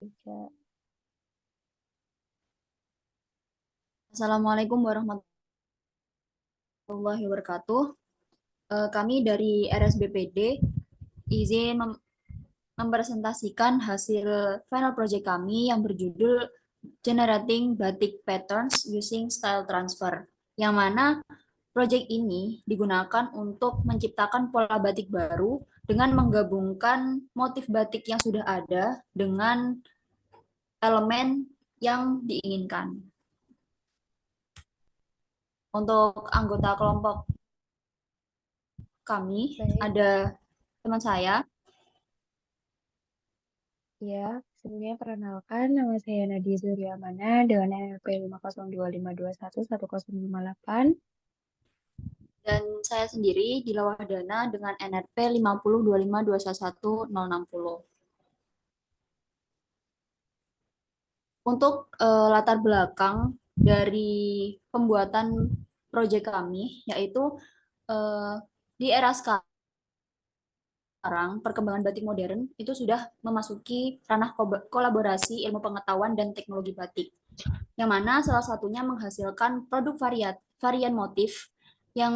Tiga. Assalamualaikum warahmatullahi wabarakatuh. Kami dari RSBPD izin mempresentasikan hasil final project kami yang berjudul Generating Batik Patterns Using Style Transfer. Yang mana project ini digunakan untuk menciptakan pola batik baru dengan menggabungkan motif batik yang sudah ada dengan elemen yang diinginkan. Untuk anggota kelompok kami Baik, ada teman saya. ya. Sebelumnya perkenalkan, nama saya Nadia Zuryamana dengan NRP 50252111058. Dan saya sendiri di Lawadana dengan NRP 5025211060. Untuk latar belakang dari pembuatan proyek kami, yaitu eh, di era sekarang, perkembangan batik modern itu sudah memasuki ranah kolaborasi ilmu pengetahuan dan teknologi batik, yang mana salah satunya menghasilkan produk varian motif yang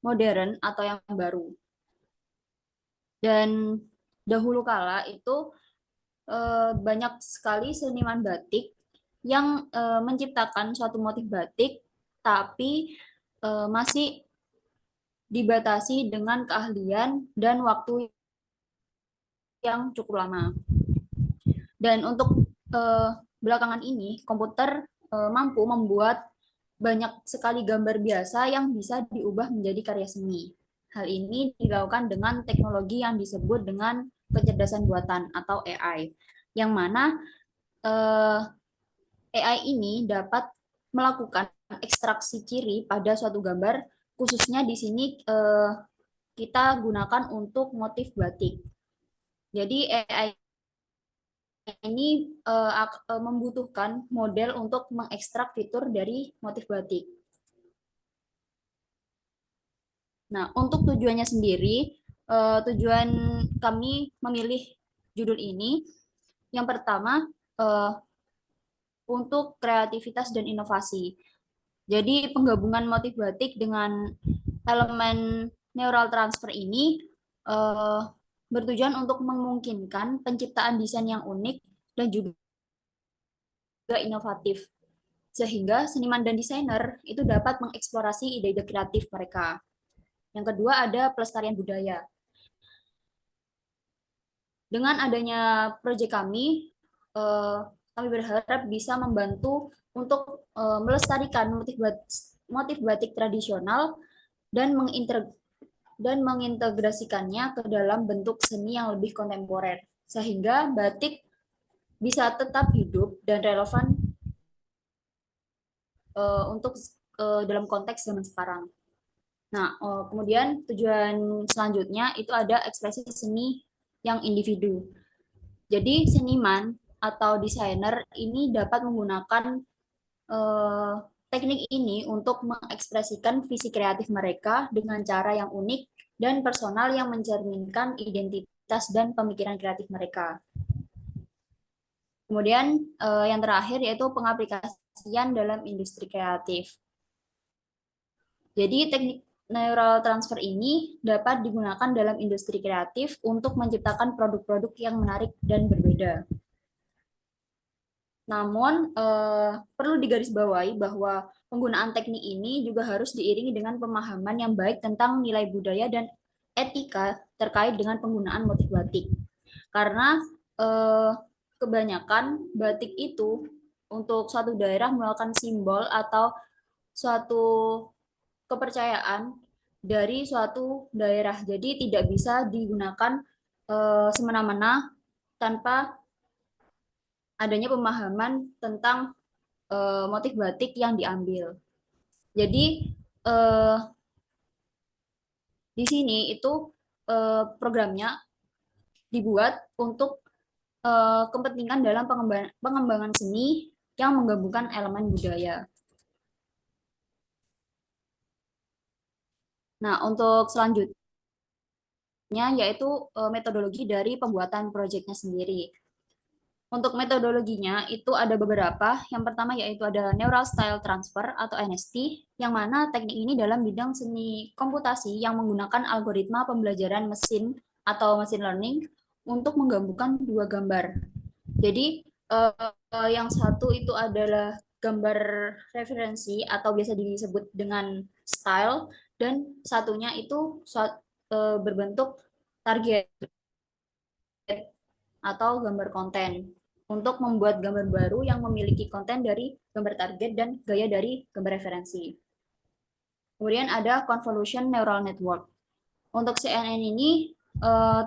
modern atau yang baru. Dan dahulu kala itu banyak sekali seniman batik yang menciptakan suatu motif batik, tapi masih dibatasi dengan keahlian dan waktu yang cukup lama. Dan untuk belakangan ini, komputer mampu membuat banyak sekali gambar biasa yang bisa diubah menjadi karya seni. Hal ini dilakukan dengan teknologi yang disebut dengan kecerdasan buatan atau AI, yang mana eh, AI ini dapat melakukan ekstraksi ciri pada suatu gambar, khususnya di sini kita gunakan untuk motif batik. Jadi AI ini membutuhkan model untuk mengekstrak fitur dari motif batik. Nah, untuk tujuannya sendiri, tujuan kami memilih judul ini, yang pertama eh, untuk kreativitas dan inovasi. Jadi penggabungan motif batik dengan elemen neural transfer ini eh, bertujuan untuk memungkinkan penciptaan desain yang unik dan juga inovatif, sehingga seniman dan desainer itu dapat mengeksplorasi ide-ide kreatif mereka. Yang kedua ada pelestarian budaya. Dengan adanya proyek kami, eh, kami berharap bisa membantu untuk melestarikan motif batik tradisional dan mengintegrasikannya ke dalam bentuk seni yang lebih kontemporer, sehingga batik bisa tetap hidup dan relevan untuk dalam konteks zaman sekarang. Nah, kemudian tujuan selanjutnya itu ada ekspresi seni yang individu. Jadi seniman atau desainer ini dapat menggunakan eh, teknik ini untuk mengekspresikan visi kreatif mereka dengan cara yang unik dan personal yang mencerminkan identitas dan pemikiran kreatif mereka. Kemudian yang terakhir yaitu pengaplikasian dalam industri kreatif. Jadi teknik neural transfer ini dapat digunakan dalam industri kreatif untuk menciptakan produk-produk yang menarik dan berbeda. Namun, perlu digarisbawahi bahwa penggunaan teknik ini juga harus diiringi dengan pemahaman yang baik tentang nilai budaya dan etika terkait dengan penggunaan motif batik. Karena eh, kebanyakan batik itu untuk suatu daerah merupakan simbol atau suatu kepercayaan dari suatu daerah. Jadi tidak bisa digunakan semena-mena tanpa adanya pemahaman tentang motif batik yang diambil. Jadi eh, di sini itu programnya dibuat untuk kepentingan dalam pengembangan seni yang menggabungkan elemen budaya. Nah, untuk selanjutnya yaitu metodologi dari pembuatan proyeknya sendiri. Untuk metodologinya itu ada beberapa. Yang pertama yaitu ada Neural Style Transfer atau NST, yang mana teknik ini dalam bidang seni komputasi yang menggunakan algoritma pembelajaran mesin atau machine learning untuk menggabungkan dua gambar. Jadi yang satu itu adalah gambar referensi atau biasa disebut dengan style, dan satunya itu berbentuk target atau gambar konten untuk membuat gambar baru yang memiliki konten dari gambar target dan gaya dari gambar referensi. Kemudian ada Convolution Neural Network. Untuk CNN ini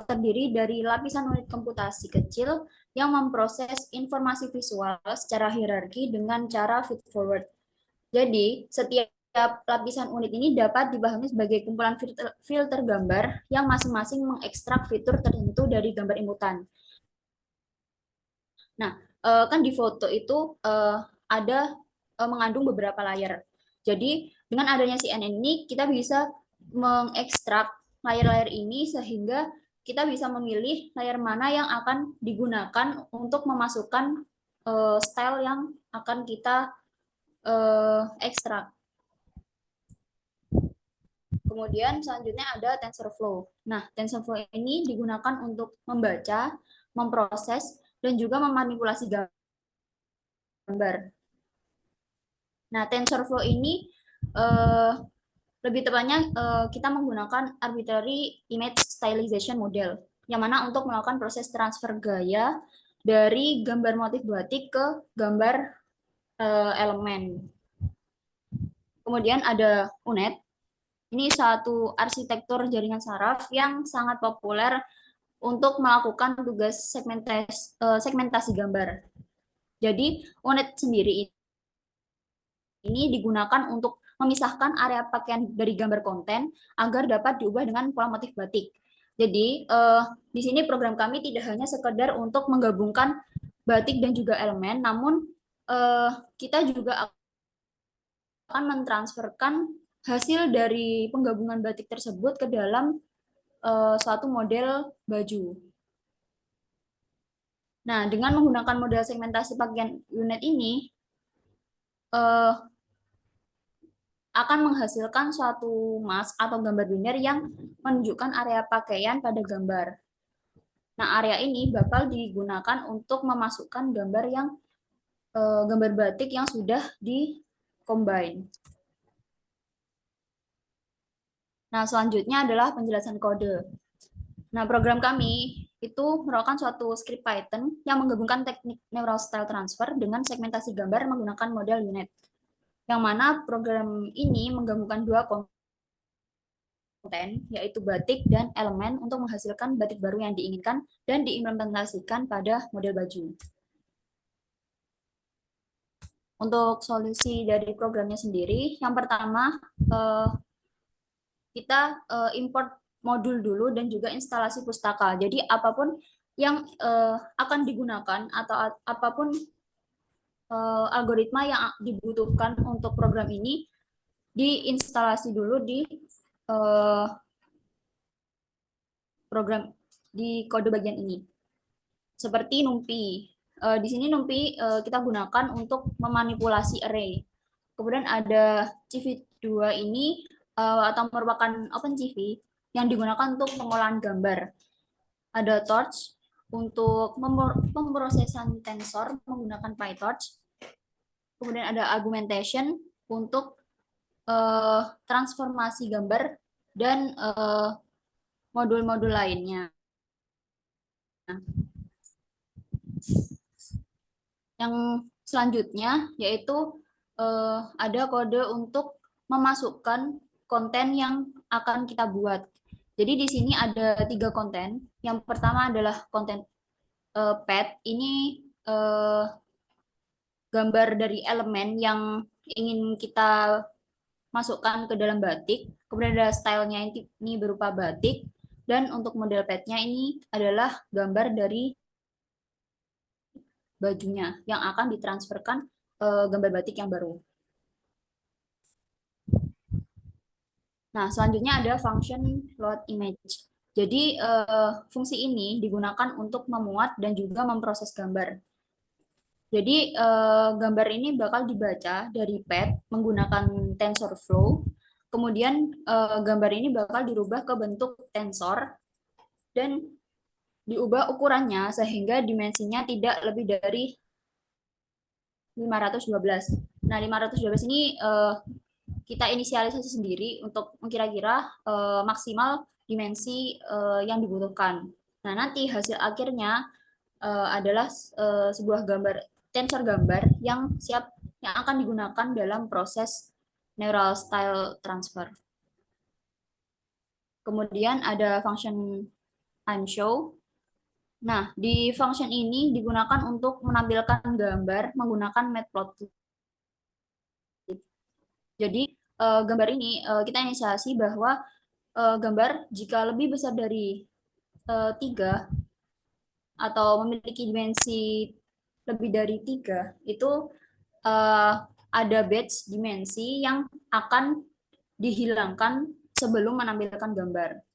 terdiri dari lapisan unit komputasi kecil yang memproses informasi visual secara hierarki dengan cara feed forward. Jadi, setiap lapisan unit ini dapat dipahami sebagai kumpulan filter gambar yang masing-masing mengekstrak fitur tertentu dari gambar inputan. Nah, kan di foto itu ada mengandung beberapa layer. Jadi, dengan adanya CNN ini, kita bisa mengekstrak layer-layer ini sehingga kita bisa memilih layer mana yang akan digunakan untuk memasukkan style yang akan kita ekstrak. Kemudian selanjutnya ada TensorFlow. Nah, TensorFlow ini digunakan untuk membaca, memproses, dan juga memanipulasi gambar. Nah, TensorFlow ini lebih tepatnya kita menggunakan arbitrary image stylization model, yang mana untuk melakukan proses transfer gaya dari gambar motif batik ke gambar elemen. Kemudian ada UNet. Ini satu arsitektur jaringan saraf yang sangat populer untuk melakukan tugas segmentasi gambar. Jadi, UNet sendiri ini digunakan untuk memisahkan area pakaian dari gambar konten agar dapat diubah dengan pola motif batik. Jadi, di sini program kami tidak hanya sekedar untuk menggabungkan batik dan juga elemen, namun kita juga akan mentransferkan hasil dari penggabungan batik tersebut ke dalam suatu model baju. Nah, dengan menggunakan model segmentasi pakaian UNet ini, akan menghasilkan suatu mask atau gambar biner yang menunjukkan area pakaian pada gambar. Nah, area ini bakal digunakan untuk memasukkan gambar yang gambar batik yang sudah di-combine. Nah, selanjutnya adalah penjelasan kode. Nah, program kami itu merupakan suatu script Python yang menggabungkan teknik neural style transfer dengan segmentasi gambar menggunakan model UNet. Yang mana program ini menggabungkan dua konten, yaitu batik dan elemen untuk menghasilkan batik baru yang diinginkan dan diimplementasikan pada model baju. Untuk solusi dari programnya sendiri, yang pertama kita import modul dulu dan juga instalasi pustaka. Jadi apapun yang akan digunakan atau apapun algoritma yang dibutuhkan untuk program ini diinstalasi dulu di program di kode bagian ini. Seperti NumPy. Di sini NumPy kita gunakan untuk memanipulasi array. Kemudian ada CV2 ini atau merupakan OpenCV yang digunakan untuk pengolahan gambar. Ada Torch untuk pemrosesan tensor menggunakan PyTorch. Kemudian ada Argumentation untuk transformasi gambar dan modul-modul lainnya. Yang selanjutnya yaitu ada kode untuk memasukkan konten yang akan kita buat. Jadi di sini ada 3 konten. Yang pertama adalah konten pet. Ini gambar dari elemen yang ingin kita masukkan ke dalam batik. Kemudian ada stylenya ini berupa batik. Dan untuk model petnya ini adalah gambar dari bajunya yang akan ditransferkan gambar batik yang baru. Nah, selanjutnya ada function load image. Jadi, fungsi ini digunakan untuk memuat dan juga memproses gambar. Jadi gambar ini bakal dibaca dari pad menggunakan TensorFlow. Kemudian gambar ini bakal dirubah ke bentuk tensor dan diubah ukurannya sehingga dimensinya tidak lebih dari 512. Nah, 512 ini kita inisialisasi sendiri untuk kira-kira maksimal dimensi yang dibutuhkan. Nah, nanti hasil akhirnya adalah sebuah gambar tensor gambar yang siap yang akan digunakan dalam proses neural style transfer. Kemudian ada function imshow. Nah, di function ini digunakan untuk menampilkan gambar menggunakan matplotlib. Jadi gambar ini kita inisiasi bahwa gambar jika lebih besar dari 3 atau memiliki dimensi lebih dari 3 itu uh, ada batch dimensi yang akan dihilangkan sebelum menampilkan gambar.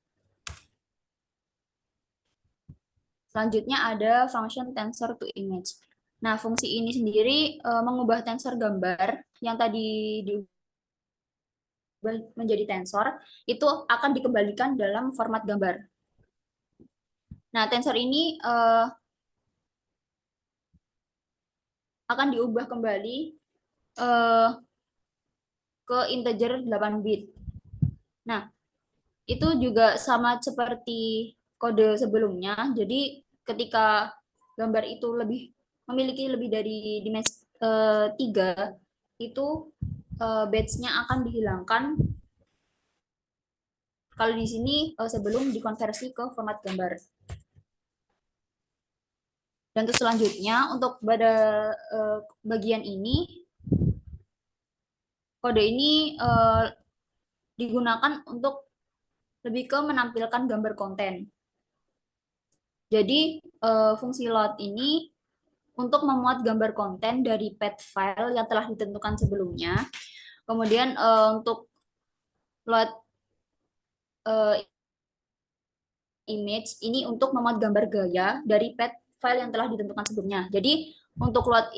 Selanjutnya ada function tensor to image. Nah, fungsi ini sendiri mengubah tensor gambar yang tadi diubah menjadi tensor itu akan dikembalikan dalam format gambar. Nah, tensor ini akan diubah kembali uh, ke integer 8 bit. Nah, itu juga sama seperti kode sebelumnya. Jadi ketika gambar itu memiliki lebih dari dimensi 3, itu batch-nya akan dihilangkan kalau di sini sebelum dikonversi ke format gambar. Dan terus selanjutnya untuk pada bagian ini kode ini digunakan untuk lebih ke menampilkan gambar konten. Jadi fungsi load ini untuk memuat gambar konten dari pad file yang telah ditentukan sebelumnya. Kemudian untuk load image ini untuk memuat gambar gaya dari pad file yang telah ditentukan sebelumnya. Jadi untuk load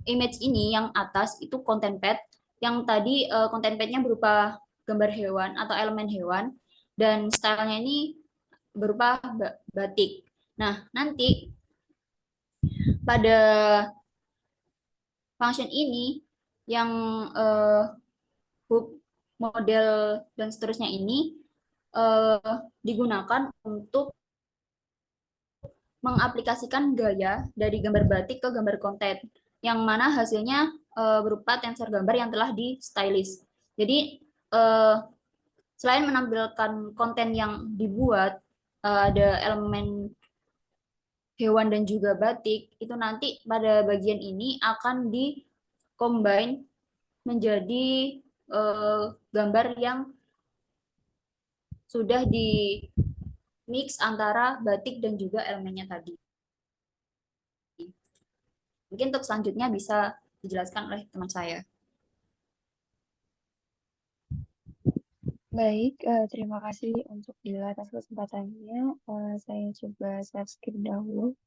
image ini yang atas itu content pad, yang tadi content padnya berupa gambar hewan atau elemen hewan, dan stylenya ini berupa batik. Nah, nanti pada function ini yang hook, model, dan seterusnya ini digunakan untuk mengaplikasikan gaya dari gambar batik ke gambar konten, yang mana hasilnya berupa tensor gambar yang telah di stylist. Jadi selain menampilkan konten yang dibuat, ada elemen hewan dan juga batik, itu nanti pada bagian ini akan di combine menjadi gambar yang sudah di mix antara batik dan juga elemennya tadi. Mungkin untuk selanjutnya bisa dijelaskan oleh teman saya. Baik, terima kasih untuk Dila atas kesempatannya. Saya coba share screen dahulu.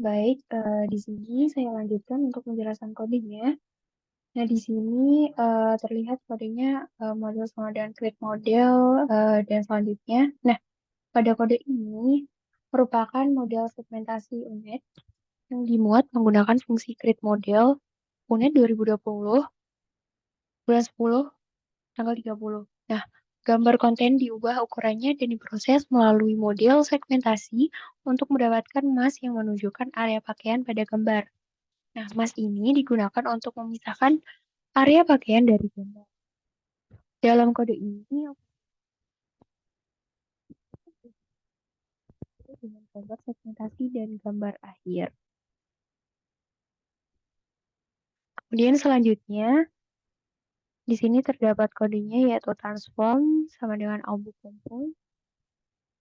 Baik, di sini saya lanjutkan untuk menjelaskan kodenya. Nah, di sini terlihat kodenya model sama dengan create model dan selanjutnya. Nah, pada kode ini merupakan model segmentasi unit yang dimuat menggunakan fungsi create model unit 2020 bulan 10 tanggal 30. Nah, gambar konten diubah ukurannya dan diproses melalui model segmentasi untuk mendapatkan mask yang menunjukkan area pakaian pada gambar. Nah, mask ini digunakan untuk memisahkan area pakaian dari gambar. Dalam kode ini, dengan gambar segmentasi dan gambar akhir. Kemudian selanjutnya, di sini terdapat kodenya yaitu transform sama dengan album kumpul.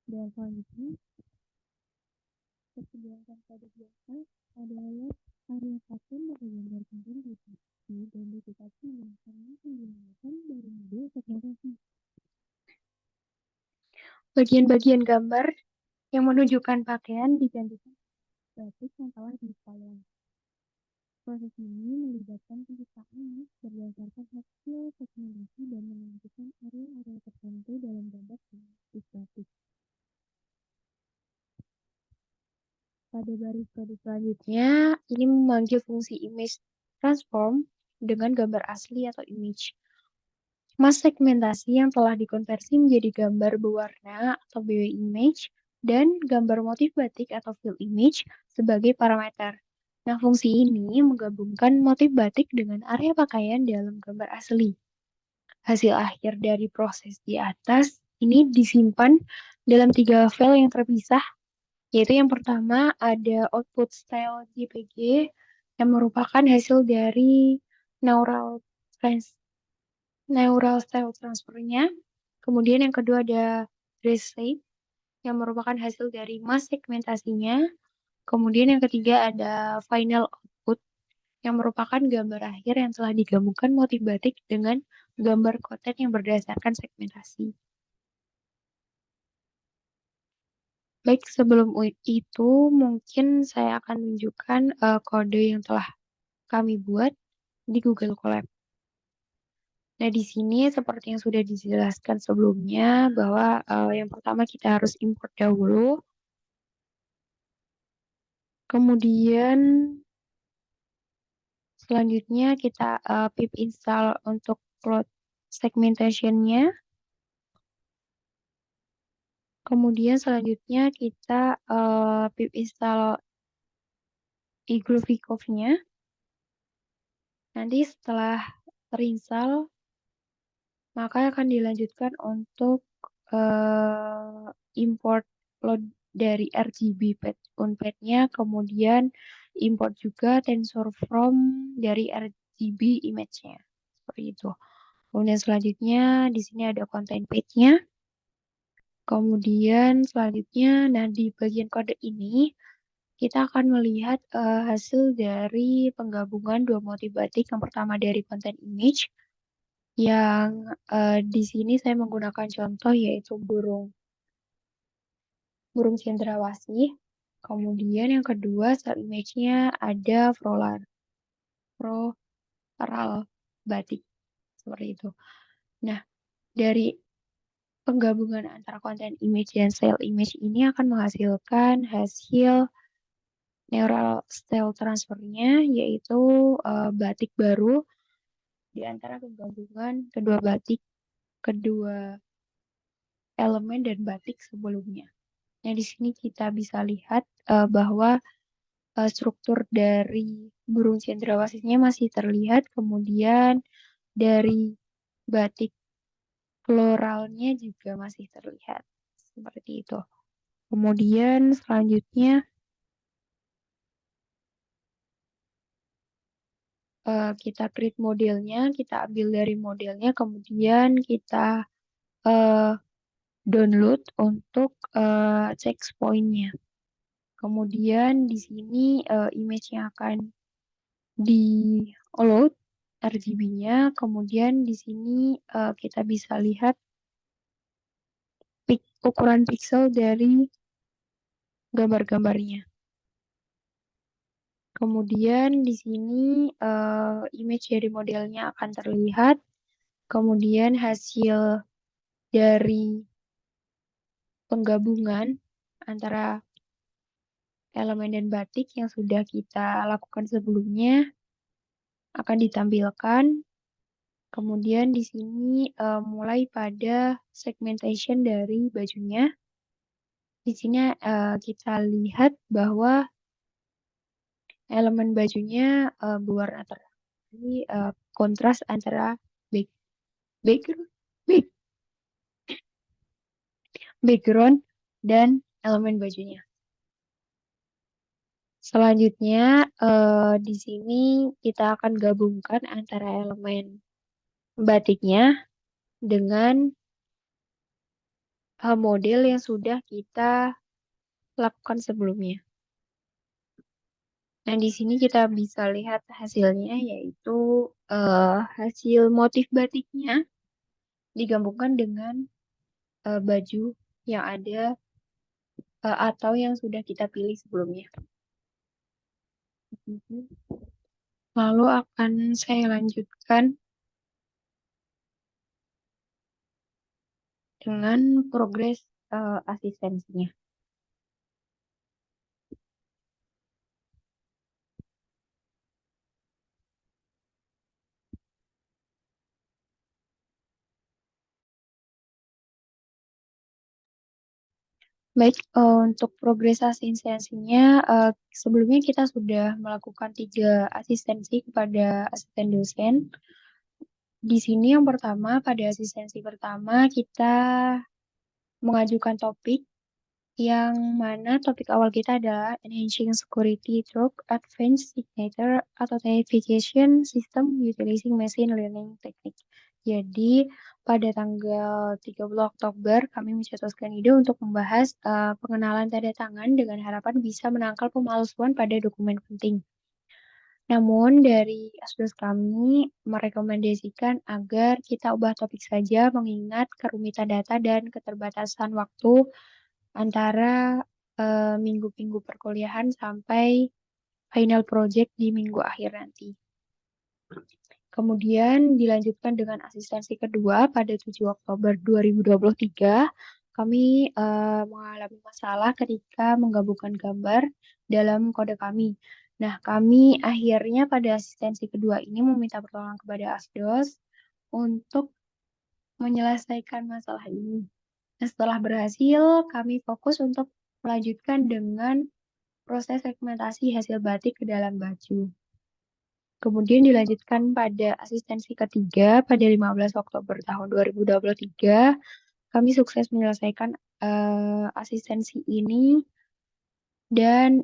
Dan selanjutnya, menjalankan kode biasa adalah area pattern dari gambar konten deteksi dan deteksi menggunakan penggunaan dari modul segmentasi. Bagian-bagian gambar yang menunjukkan pakaian digantikan batik yang telah di-style. Proses ini melibatkan penciptaan berdasarkan hasil segmentasi dan menentukan area-area tertentu dalam gambar batik. Pada baris kode selanjutnya, ini memanggil fungsi image transform dengan gambar asli atau image. Mas segmentasi yang telah dikonversi menjadi gambar berwarna atau BW image dan gambar motif batik atau fill image sebagai parameter. Nah, fungsi ini menggabungkan motif batik dengan area pakaian dalam gambar asli. Hasil akhir dari proses di atas ini disimpan dalam 3 file yang terpisah, yaitu yang pertama ada output style JPG yang merupakan hasil dari neural style transfernya. Kemudian yang kedua ada trace yang merupakan hasil dari mass segmentasinya. Kemudian yang ketiga ada final output yang merupakan gambar akhir yang telah digabungkan motif batik dengan gambar konten yang berdasarkan segmentasi. Baik, sebelum itu mungkin saya akan menunjukkan kode yang telah kami buat di Google Colab. Nah, di sini seperti yang sudah dijelaskan sebelumnya bahwa yang pertama kita harus import dahulu. Kemudian selanjutnya kita pip install untuk cloud segmentation-nya. Kemudian selanjutnya kita pip install iGroovy-nya. Nanti setelah terinstall, maka akan dilanjutkan untuk import load dari RGB unpad-nya, kemudian import juga TensorFlow dari RGB image-nya. Seperti itu. Kemudian selanjutnya di sini ada content page-nya. Kemudian selanjutnya, nah di bagian kode ini kita akan melihat hasil dari penggabungan dua motif batik. Yang pertama dari content image, yang di sini saya menggunakan contoh yaitu burung cendrawasih. Kemudian yang kedua style image-nya ada floral batik seperti itu. Nah, dari penggabungan antara konten image dan style image ini akan menghasilkan hasil neural style transfernya yaitu batik baru di antara penggabungan kedua elemen dan batik sebelumnya. Nah, di sini kita bisa lihat bahwa struktur dari burung cendrawasihnya masih terlihat, kemudian dari batik floralnya juga masih terlihat. Seperti itu. Kemudian selanjutnya kita create modelnya, kita ambil dari modelnya, kemudian kita download untuk checkpoint-nya. Kemudian di sini image-nya akan di-load RGB-nya, kemudian di sini kita bisa lihat ukuran pixel dari gambar-gambarnya. Kemudian di sini image dari modelnya akan terlihat. Kemudian hasil dari penggabungan antara elemen dan batik yang sudah kita lakukan sebelumnya akan ditampilkan. Kemudian di sini mulai pada segmentation dari bajunya. Di sini kita lihat bahwa elemen bajunya berwarna terang. Jadi kontras antara background, background dan elemen bajunya. Selanjutnya di sini kita akan gabungkan antara elemen batiknya dengan model yang sudah kita lakukan sebelumnya. Nah, di sini kita bisa lihat hasilnya, yaitu hasil motif batiknya digabungkan dengan baju yang ada atau yang sudah kita pilih sebelumnya. Lalu akan saya lanjutkan dengan progres asistensinya. Baik, untuk progres asistensinya, sebelumnya kita sudah melakukan 3 asistensi kepada asisten dosen. Di sini yang pertama, pada asistensi pertama, kita mengajukan topik yang mana topik awal kita adalah Enhancing Security Through Advanced Signature Authentication System Utilizing Machine Learning Technique. Jadi, pada tanggal 30 Oktober, kami mencetuskan ide untuk membahas pengenalan tanda tangan dengan harapan bisa menangkal pemalsuan pada dokumen penting. Namun, dari asdos kami merekomendasikan agar kita ubah topik saja mengingat kerumitan data dan keterbatasan waktu antara minggu-minggu perkuliahan sampai final project di minggu akhir nanti. Kemudian dilanjutkan dengan asistensi kedua pada 7 Oktober 2023. Kami mengalami masalah ketika menggabungkan gambar dalam kode kami. Nah, kami akhirnya pada asistensi kedua ini meminta pertolongan kepada Asdos untuk menyelesaikan masalah ini. Nah, setelah berhasil, kami fokus untuk melanjutkan dengan proses segmentasi hasil batik ke dalam baju. Kemudian dilanjutkan pada asistensi ketiga pada 15 Oktober tahun 2023. Kami sukses menyelesaikan asistensi ini dan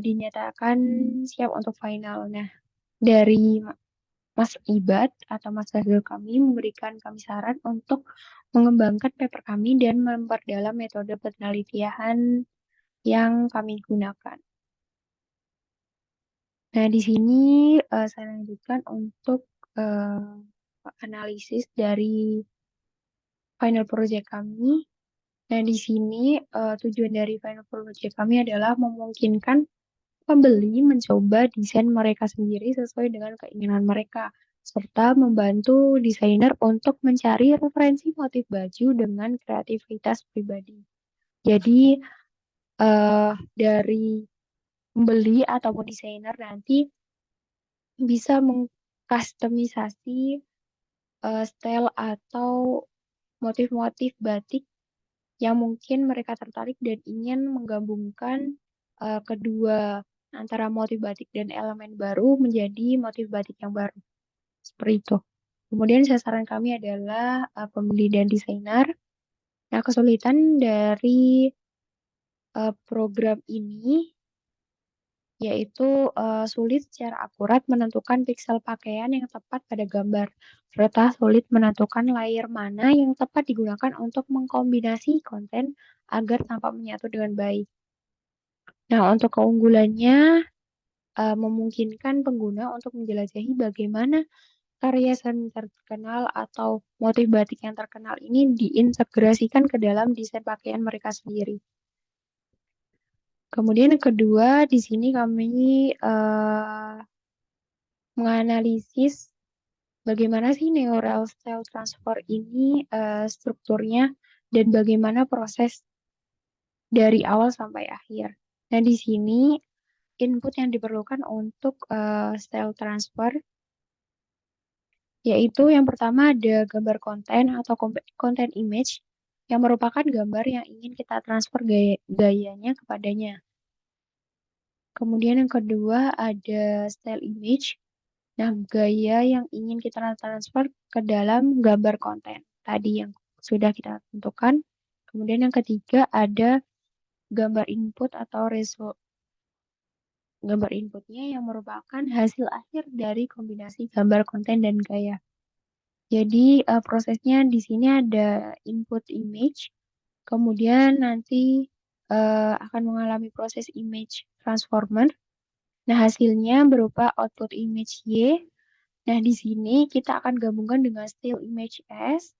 dinyatakan siap untuk final. Nah, dari Mas Ibad atau Mas Zazul kami memberikan kami saran untuk mengembangkan paper kami dan memperdalam metode penelitian yang kami gunakan. Nah, di sini saya lanjutkan untuk analisis dari final project kami. Nah, di sini tujuan dari final project kami adalah memungkinkan pembeli mencoba desain mereka sendiri sesuai dengan keinginan mereka, serta membantu desainer untuk mencari referensi motif baju dengan kreativitas pribadi. Jadi, dari pembeli ataupun desainer nanti bisa mengkustomisasi style atau motif-motif batik yang mungkin mereka tertarik dan ingin menggabungkan kedua antara motif batik dan elemen baru menjadi motif batik yang baru. Seperti itu. Kemudian sasaran kami adalah pembeli dan desainer. Nah, kesulitan dari program ini yaitu sulit secara akurat menentukan pixel pakaian yang tepat pada gambar, serta sulit menentukan layer mana yang tepat digunakan untuk mengkombinasi konten agar tampak menyatu dengan baik. Nah, untuk keunggulannya, memungkinkan pengguna untuk menjelajahi bagaimana karya seni terkenal atau motif batik yang terkenal ini diintegrasikan ke dalam desain pakaian mereka sendiri. Kemudian yang kedua, di sini kami menganalisis bagaimana sih neural style transfer ini strukturnya dan bagaimana proses dari awal sampai akhir. Nah, di sini input yang diperlukan untuk style transfer yaitu yang pertama ada gambar konten atau konten image yang merupakan gambar yang ingin kita transfer gayanya kepadanya. Kemudian yang kedua ada style image. Nah, gaya yang ingin kita transfer ke dalam gambar konten tadi yang sudah kita tentukan. Kemudian yang ketiga ada gambar input atau gambar inputnya yang merupakan hasil akhir dari kombinasi gambar konten dan gaya. Jadi prosesnya di sini ada input image, kemudian nanti akan mengalami proses image transformer, Nah, hasilnya berupa output image Y. Nah, di sini kita akan gabungkan dengan still image S.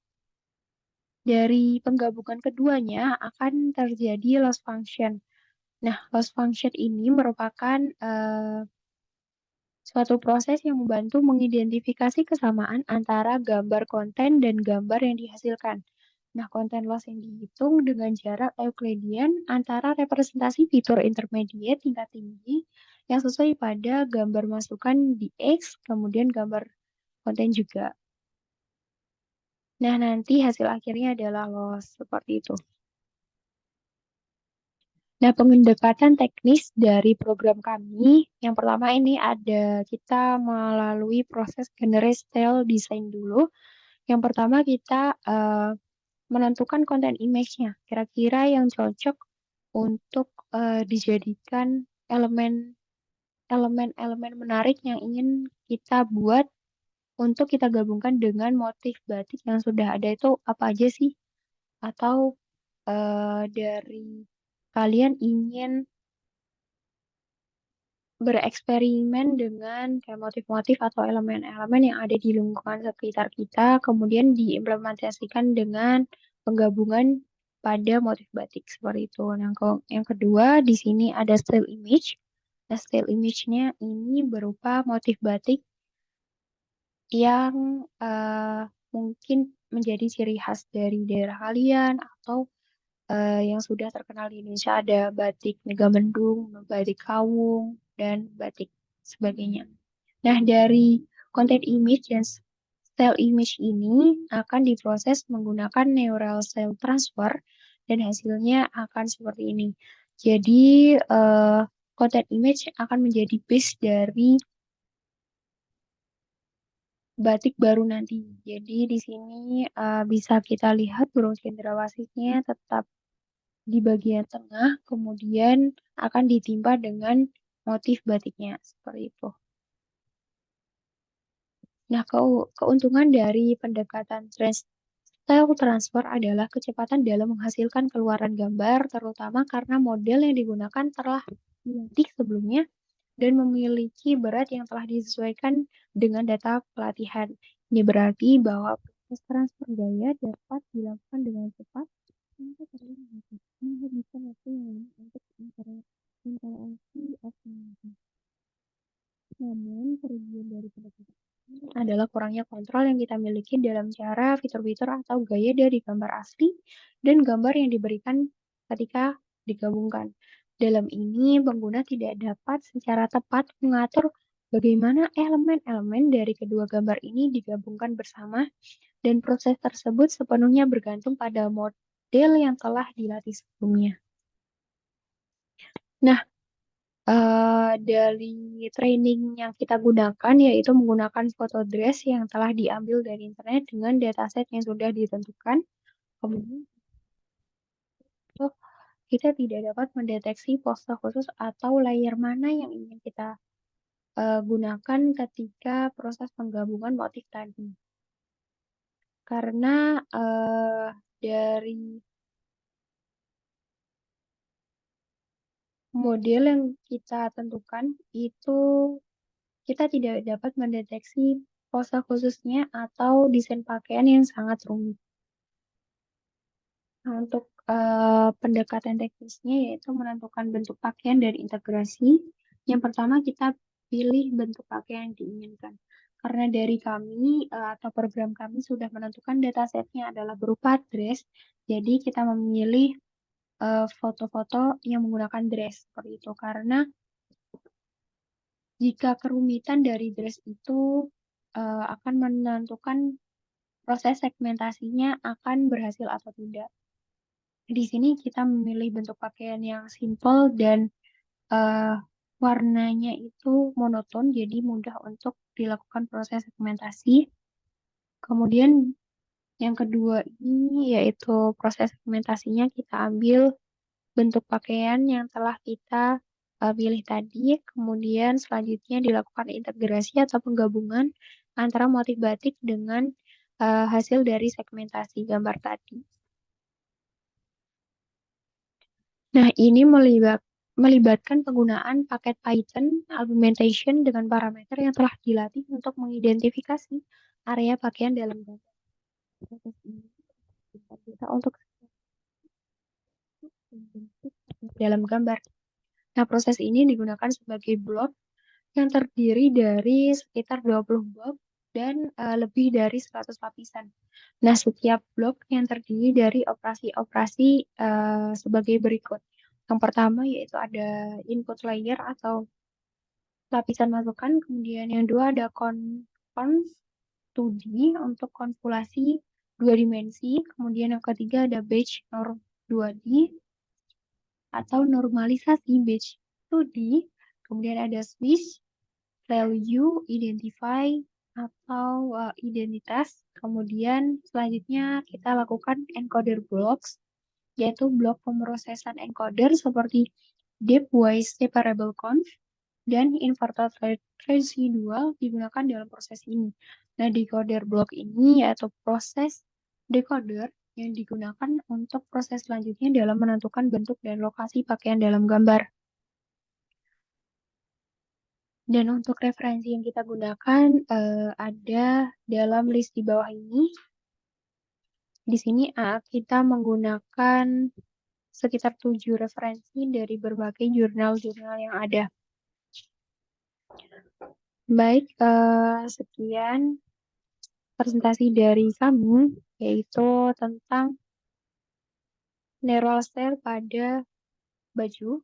Dari penggabungan keduanya akan terjadi loss function. Nah, loss function ini merupakan suatu proses yang membantu mengidentifikasi kesamaan antara gambar konten dan gambar yang dihasilkan. Nah, konten loss yang dihitung dengan jarak Euclidean antara representasi fitur intermediate tingkat tinggi yang sesuai pada gambar masukan di X, kemudian gambar konten juga. Nah, nanti hasil akhirnya adalah loss, seperti itu. Nah, pendekatan teknis dari program kami, yang pertama ini ada kita melalui proses generate style design dulu. Yang pertama kita menentukan konten image-nya, kira-kira yang cocok untuk dijadikan elemen elemen-elemen menarik yang ingin kita buat untuk kita gabungkan dengan motif batik yang sudah ada itu apa aja sih? Atau dari kalian ingin bereksperimen dengan kayak motif-motif atau elemen-elemen yang ada di lingkungan sekitar kita, kemudian diimplementasikan dengan penggabungan pada motif batik seperti itu. Nah, yang kedua di sini ada still image. Nah, still image-nya ini berupa motif batik yang mungkin menjadi ciri khas dari daerah kalian atau yang sudah terkenal di Indonesia ada batik Megamendung, batik Kawung, dan batik sebagainya. Nah, dari content image dan style image ini akan diproses menggunakan neural cell transfer dan hasilnya akan seperti ini. Jadi, content image akan menjadi base dari batik baru nanti. Jadi, di sini bisa kita lihat burung cendrawasihnya tetap di bagian tengah, kemudian akan ditimpa dengan motif batiknya, seperti itu. Nah, keuntungan dari pendekatan style transfer adalah kecepatan dalam menghasilkan keluaran gambar, terutama karena model yang digunakan telah dilatih sebelumnya dan memiliki berat yang telah disesuaikan dengan data pelatihan. Ini berarti bahwa proses transfer gaya dapat dilakukan dengan cepat tanpa perlu menghabiskan waktu yang lama untuk interaksi optimasi. Namun, kerugian dari pendekatan ini adalah kurangnya kontrol yang kita miliki dalam cara fitur-fitur atau gaya dari gambar asli dan gambar yang diberikan ketika digabungkan. Dalam ini, pengguna tidak dapat secara tepat mengatur bagaimana elemen-elemen dari kedua gambar ini digabungkan bersama, dan proses tersebut sepenuhnya bergantung pada model yang telah dilatih sebelumnya. Nah, dari training yang kita gunakan yaitu menggunakan foto dress yang telah diambil dari internet dengan dataset yang sudah ditentukan. Kemudian kita tidak dapat mendeteksi pose khusus atau layer mana yang ingin kita gunakan ketika proses penggabungan motif tadi. Karena dari model yang kita tentukan itu kita tidak dapat mendeteksi pose khususnya atau desain pakaian yang sangat rumit. Nah, untuk pendekatan teknisnya yaitu menentukan bentuk pakaian dan integrasi. Yang pertama kita pilih bentuk pakaian yang diinginkan. Karena dari kami atau program kami sudah menentukan datasetnya adalah berupa dress, jadi kita memilih foto-foto yang menggunakan dress seperti itu. Karena jika kerumitan dari dress itu akan menentukan proses segmentasinya akan berhasil atau tidak. Di sini kita memilih bentuk pakaian yang simple dan eh, warnanya itu monoton, jadi mudah untuk dilakukan proses segmentasi. Kemudian yang kedua ini yaitu proses segmentasinya kita ambil bentuk pakaian yang telah kita pilih tadi, kemudian selanjutnya dilakukan integrasi atau penggabungan antara motif batik dengan hasil dari segmentasi gambar tadi. Nah, ini melibatkan penggunaan paket Python augmentation dengan parameter yang telah dilatih untuk mengidentifikasi area pakaian dalam gambar. Proses ini kita untuk membentuk dalam gambar. Nah, proses ini digunakan sebagai blok yang terdiri dari sekitar 20 blok dan lebih dari 100 lapisan. Nah, setiap blok yang terdiri dari operasi-operasi sebagai berikut. Yang pertama yaitu ada input layer atau lapisan masukan, kemudian yang dua ada conv 2D untuk konvolasi dua dimensi, kemudian yang ketiga ada batch norm 2D atau normalisasi batch 2D, kemudian ada switch value identify atau identitas. Kemudian selanjutnya kita lakukan encoder blocks, yaitu blok pemrosesan encoder seperti depwise separable conv dan inverted residual digunakan dalam proses ini. Nah, decoder block ini yaitu proses decoder yang digunakan untuk proses selanjutnya dalam menentukan bentuk dan lokasi pakaian dalam gambar. Dan untuk referensi yang kita gunakan ada dalam list di bawah ini. Di sini kita menggunakan sekitar 7 referensi dari berbagai jurnal-jurnal yang ada. Baik, sekian presentasi dari kami, yaitu tentang neural cell pada baju.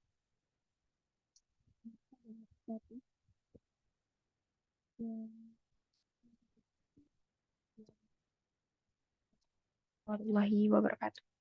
Warahmatullahi wabarakatuh.